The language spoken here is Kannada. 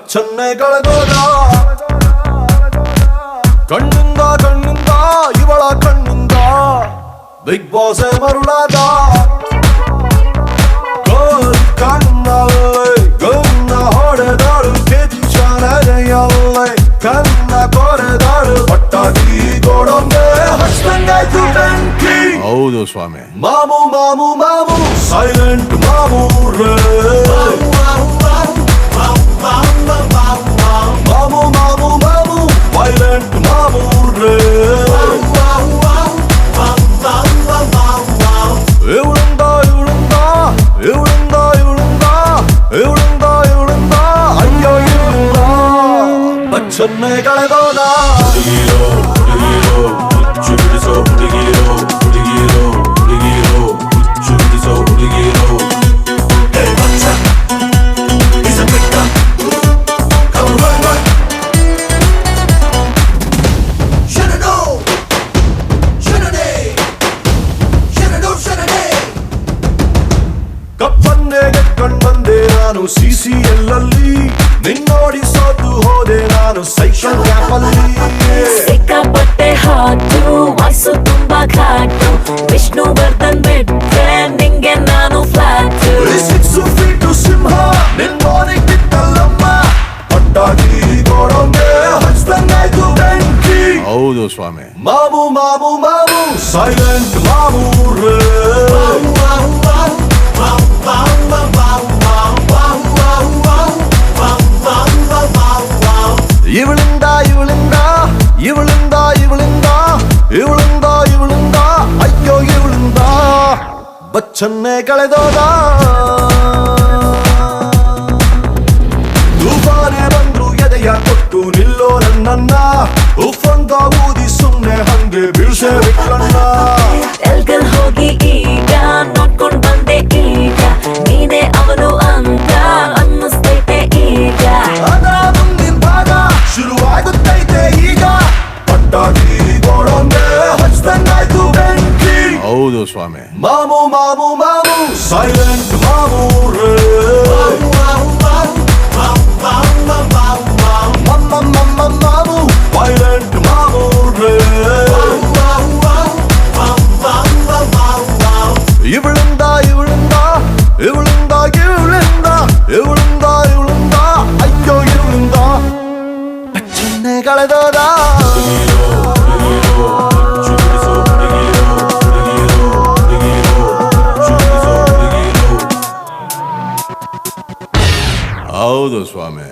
ಬಚ್ಚನ್ನೇ ಕಳೆದೋದ ಕಣ್ಣಿಂದ ಇವಳ ಕಣ್ಣಿಂದ ಬಿಗ್ ಬಾಸ್ ಮರುಳಾದ ಕಣ್ಣ ಹೊಡೆದಾಳು ಕೆಚ್ಚನರೆಯಲ್ಲೇ ಕಣ್ಣ ಕೊರೆದಾಳು ಪಟ್ಟಾಗಿ ಗೋಡೊಂದೆ ಹಚ್ಚಂಗಾಯ್ತು ಬೆಂಕಿ. ಹೌದು ಸ್ವಾಮಿ. ಮಾಮು ಮಾಮು ಮಾಮು ಸೈಲೆಂಟ್ ಮಾಮು ರೇ ಮಾಮು ಮಾಮು ಮಾಮು ವೈಲೆಂಟ್ ಮಾಮು ರೇ ಇವಳಿಂದ ಅಯ್ಯೋ ಇವಳಿಂದ ಬಚ್ಚನ್ನೇ ಕಳೆದೋದ. ಕಪ್ಪನ್ನೇ ಗೆಟ್ಕೊಂಡ್ ಬಂದೆ ನಾನು CCL ಅಲ್ಲಿ, ನಿನ್ನೋಡಿ ಸೋತು ಹೋದೆ ನಾನು ಸೈಕಲ್ ಗ್ಯಾಪಲ್ಲಿ. ಸಿಕ್ಕಾಪಟ್ಟೆ ಹಾಟು ವಯಸ್ಸು ತುಂಬಾ ಘಾಟು, ವಿಷ್ಣುವರ್ಧನ್ ಬಿಟ್ರೆ ನಿಂಗೆ ನಾನು ಫ್ಲಾಟ್. 6 ಫೀಟು ಸಿಂಹ ನಿನ್ನೋನಿಗೆ ಬಿಟ್ಟಲ್ಲಮ್ಮ, ಪಟ್ಟಾಗಿ ಗೋಡೊಂಗೆ ಹಚ್ದಂಗಾಯ್ತು ಬೆಂಕಿ. ಹೌದು ಸ್ವಾಮಿ. ಮಾಮು ಮಾಮು ಮಾಮು ಸೈಲೆಂಟ್ ಮಾಮು ರೇ ಇವಳಿಂದ ಅಯ್ಯೋ ಇವಳಿಂದ ಬಚ್ಚನ್ನೇ ಕಳೆದೋದ. ತೂಫಾನೆ ಬಂದ್ರು ಎದೆಯ ಕೊಟ್ಟು ನಿಲ್ಲೋ ನನ್ನನ್ನ, ಉಫಂತ ಊದಿ ಸುಮ್ನೆ ಹಂಗೆ ಬೀಳ್ಸೆ ಬಿಟ್ಲಣ್ಣ. ಎಲ್ಗಲ್ ಹೋಗಿ ಈಗ ನೋಡ್ಕೊಂಡ್ ಬಂದೆ ಈಗ, ನೀನೇ ಅವನು ಅಂತ ಅನ್ನಿಸ್ತೈತೆ ಈಗ. ಅದ ಮುಂದಿನ ಭಾಗ ಶುರುವಾಗುತ್ತೈತೆ ಈಗ, ಪಟ್ಟಾಗಿ ಗೋಡೊಂಗೆ ಹಚ್ದಂಗಾಯ್ತು ಬೆಂಕಿ. ಹೌದು ಸ್ವಾಮಿ. ಮಾಮು ಮಾಮು ಮಾಮು ಸೈಲೆಂಟ್ ಮಾಮು ರೇ ಮಾಮು ವೈಲೆಂಟ್ ಮಾಮು ರೇ ಇವಳಿಂದ ಅಯ್ಯೋ ಇವಳಿಂದ ಬಚ್ಚನ್ನೇ ಕಳೆದೋದ. ಹೌದು ಸ್ವಾಮಿ.